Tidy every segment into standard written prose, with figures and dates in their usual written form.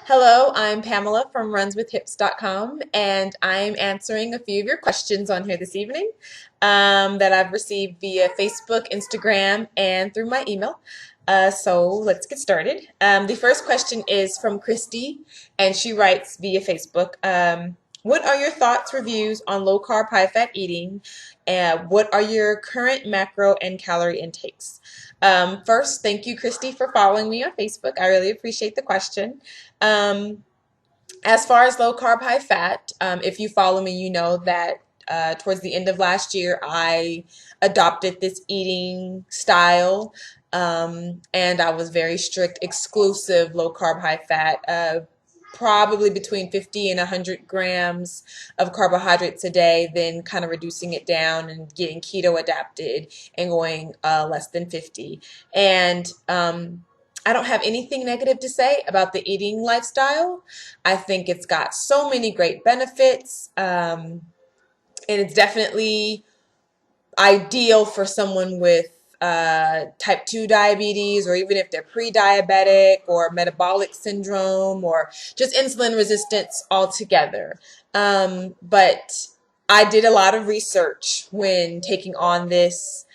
Hello, I'm Pamela from runswithhips.com, and I'm answering a few of your questions on here this evening that I've received via Facebook, Instagram, and through my email. So let's get started. The first question is from Christy, and she writes via Facebook. What are your thoughts, reviews on low carb, high fat eating? What are your current macro and calorie intakes? First, thank you, Christy, for following me on Facebook. I really appreciate the question. Um, as far as low carb, high fat, if you follow me, you know that towards the end of last year, I adopted this eating style, and I was very strict, exclusive low carb, high fat. Probably between 50 and 100 grams of carbohydrates a day, then kind of reducing it down and getting keto adapted and going less than 50. And I don't have anything negative to say about the eating lifestyle. I think it's got so many great benefits, and it's definitely ideal for someone with type 2 diabetes, or even if they're pre-diabetic or metabolic syndrome or just insulin resistance altogether. But I did a lot of research when taking on this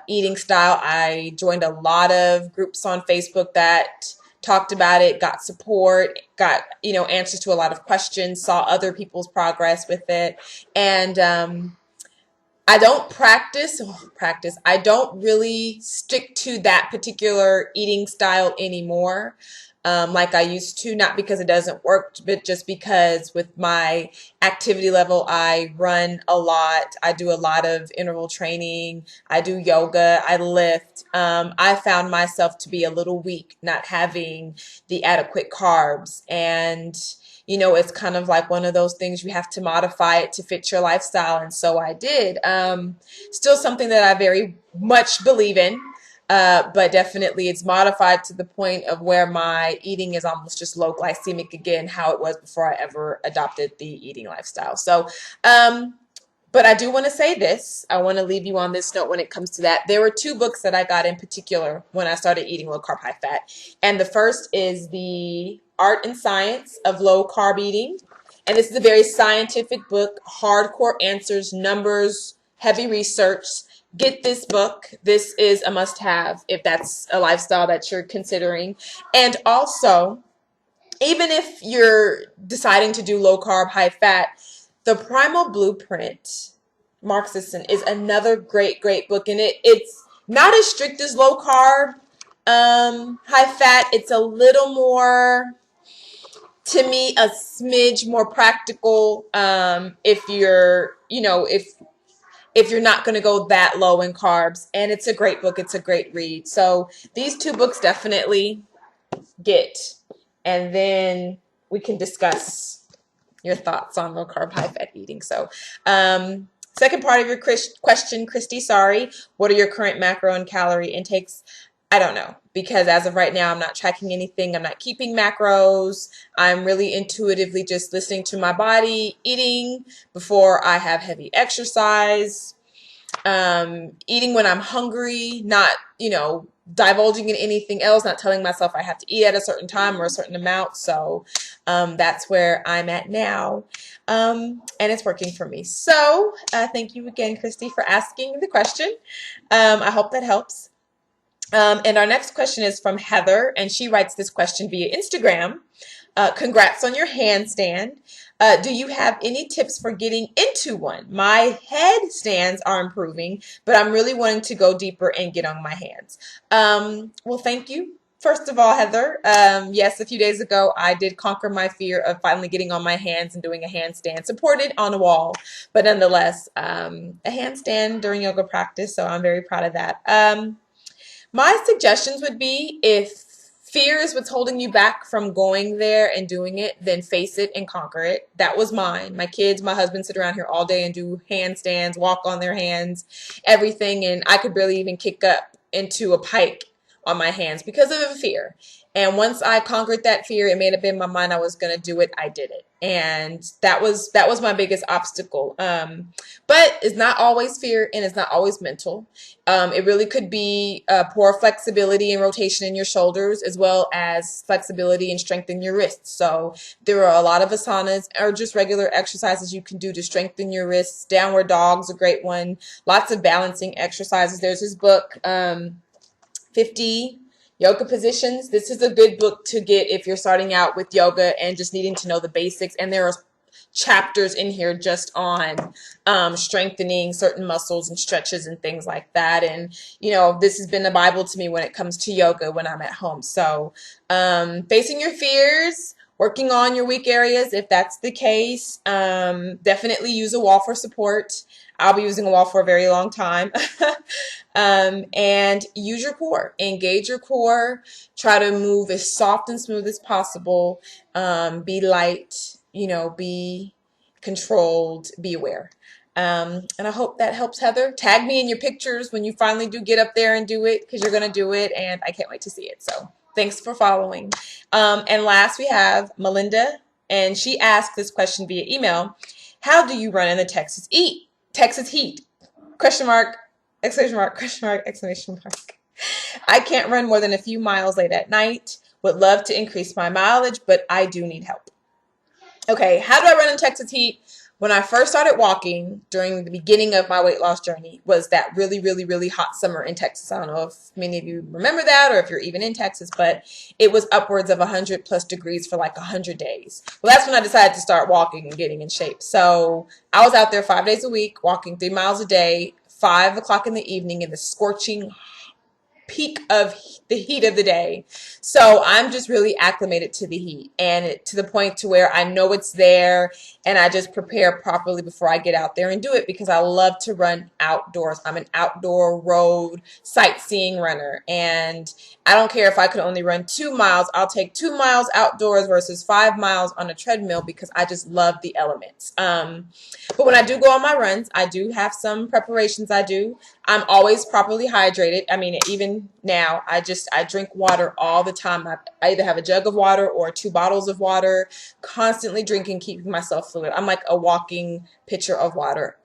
eating style. I joined a lot of groups on Facebook that talked about it, got support, got answers to a lot of questions, saw other people's progress with it, and I don't practice. I don't really stick to that particular eating style anymore, like I used to, not because it doesn't work, but just because with my activity level, I run a lot. I do a lot of interval training. I do yoga. I lift. I found myself to be a little weak, not having the adequate carbs. And it's kind of like one of those things you have to modify it to fit your lifestyle. And so I did. Still something that I very much believe in, but definitely it's modified to the point of where my eating is almost just low glycemic again, how it was before I ever adopted the eating lifestyle. So, but I do want to say this. I want to leave you on this note when it comes to that. There were two books that I got in particular when I started eating low carb, high fat. And the first is The Art and Science of Low Carb Eating. And this is a very scientific book, hardcore answers, numbers, heavy research. Get this book. This is a must have if that's a lifestyle that you're considering. And also, even if you're deciding to do low carb, high fat, The Primal Blueprint, Mark Sisson, is another great book. And it's not as strict as low carb, high fat. It's a little more, to me, a smidge more practical, if you're, if you're not going to go that low in carbs. And it's a great book. It's a great read. So these two books definitely get, and then we can discuss your thoughts on low carb, high fat eating. So, second part of your question, Christy, sorry. What are your current macro and calorie intakes? I don't know, because as of right now, I'm not tracking anything. I'm not keeping macros. I'm really intuitively just listening to my body, eating before I have heavy exercise, eating when I'm hungry, not, divulging in anything else, not telling myself I have to eat at a certain time or a certain amount. So that's where I'm at now. And it's working for me. So thank you again, Christy, for asking the question. I hope that helps. And our next question is from Heather, and she writes this question via Instagram. Congrats on your handstand. Do you have any tips for getting into one? My headstands are improving, but I'm really wanting to go deeper and get on my hands. Well, thank you. First of all, Heather, yes, a few days ago, I did conquer my fear of finally getting on my hands and doing a handstand supported on a wall, but nonetheless, a handstand during yoga practice, so I'm very proud of that. My suggestions would be, if fear is what's holding you back from going there and doing it, then face it and conquer it. That was mine. My kids, my husband sit around here all day and do handstands, walk on their hands, everything, and I could barely even kick up into a pike on my hands because of a fear. And once I conquered that fear and made up in my mind I was going to do it, I did it. And that was my biggest obstacle. But it's not always fear, and it's not always mental. It really could be poor flexibility and rotation in your shoulders, as well as flexibility and strength in your wrists. So there are a lot of asanas or just regular exercises you can do to strengthen your wrists. Downward dog's a great one. Lots of balancing exercises. There's this book, 50 Yoga Positions. This is a good book to get if you're starting out with yoga and just needing to know the basics. And there are chapters in here just on strengthening certain muscles and stretches and things like that. And, this has been the Bible to me when it comes to yoga when I'm at home. So facing your fears, working on your weak areas if that's the case. Definitely use a wall for support. I'll be using a wall for a very long time. And use your core. Engage your core. Try to move as soft and smooth as possible. Be light, be controlled, be aware. And I hope that helps, Heather. Tag me in your pictures when you finally do get up there and do it, because you're going to do it, and I can't wait to see it. So thanks for following. And last we have Melinda, and she asked this question via email. How do you run in the Texas heat? Question mark, exclamation mark, question mark, exclamation mark. I can't run more than a few miles late at night. Would love to increase my mileage, but I do need help. Okay, how do I run in Texas heat? When I first started walking during the beginning of my weight loss journey was that really, really, really hot summer in Texas. I don't know if many of you remember that or if you're even in Texas, but it was upwards of 100 plus degrees for like 100 days. Well, that's when I decided to start walking and getting in shape. So I was out there 5 days a week, walking 3 miles a day, 5 o'clock in the evening in the scorching peak of the heat of the day. So I'm just really acclimated to the heat, and to the point to where I know it's there, and I just prepare properly before I get out there and do it, because I love to run outdoors. I'm an outdoor road sightseeing runner, and I don't care if I could only run 2 miles. I'll take 2 miles outdoors versus 5 miles on a treadmill, because I just love the elements. But when I do go on my runs, I do have some preparations I do. I'm always properly hydrated. I mean, even now, I drink water all the time. I either have a jug of water or 2 bottles of water, constantly drinking, keeping myself fluid. I'm like a walking pitcher of water,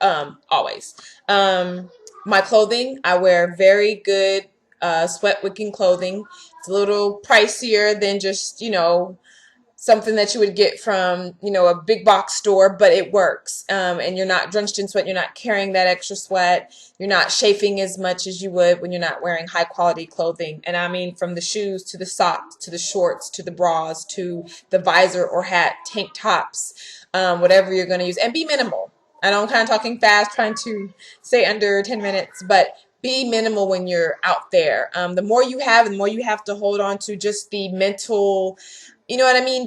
always. My clothing, I wear very good sweat wicking clothing. It's a little pricier than just, something that you would get from, a big box store, but it works. And you're not drenched in sweat. You're not carrying that extra sweat. You're not chafing as much as you would when you're not wearing high quality clothing. And I mean, from the shoes to the socks, to the shorts, to the bras, to the visor or hat, tank tops, whatever you're going to use, and be minimal. I know I'm kind of talking fast, trying to stay under 10 minutes, but be minimal when you're out there. The more you have, the more you have to hold on to. Just the mental,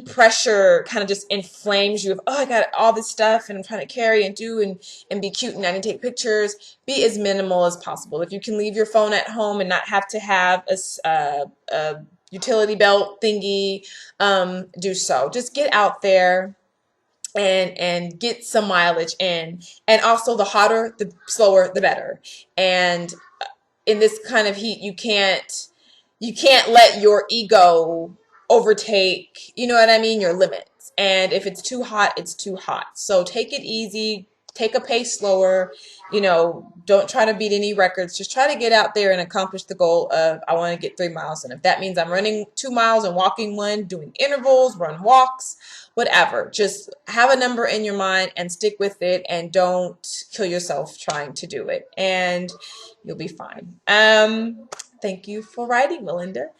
pressure kind of just inflames you of, oh, I got all this stuff and I'm trying to carry and do and be cute and I need to take pictures. Be as minimal as possible. If you can leave your phone at home and not have to have a utility belt thingy, do so. Just get out there and get some mileage in. And also, the hotter, the slower, the better. And in this kind of heat, you can't let your ego overtake, your limits. And if it's too hot, it's too hot. So take it easy, take a pace slower, don't try to beat any records. Just try to get out there and accomplish the goal of, I want to get 3 miles. And if that means I'm running 2 miles and walking 1, doing intervals, run walks, whatever, just have a number in your mind and stick with it, and don't kill yourself trying to do it, and you'll be fine. Thank you for writing, Melinda.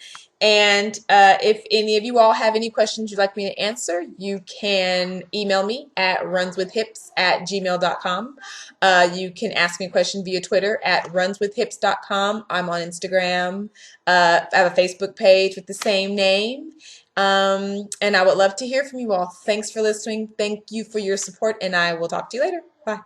And if any of you all have any questions you'd like me to answer, you can email me at runswithhips@gmail.com. You can ask me a question via Twitter at runswithhips.com. I'm on Instagram. I have a Facebook page with the same name. And I would love to hear from you all. Thanks for listening. Thank you for your support, and I will talk to you later. Bye.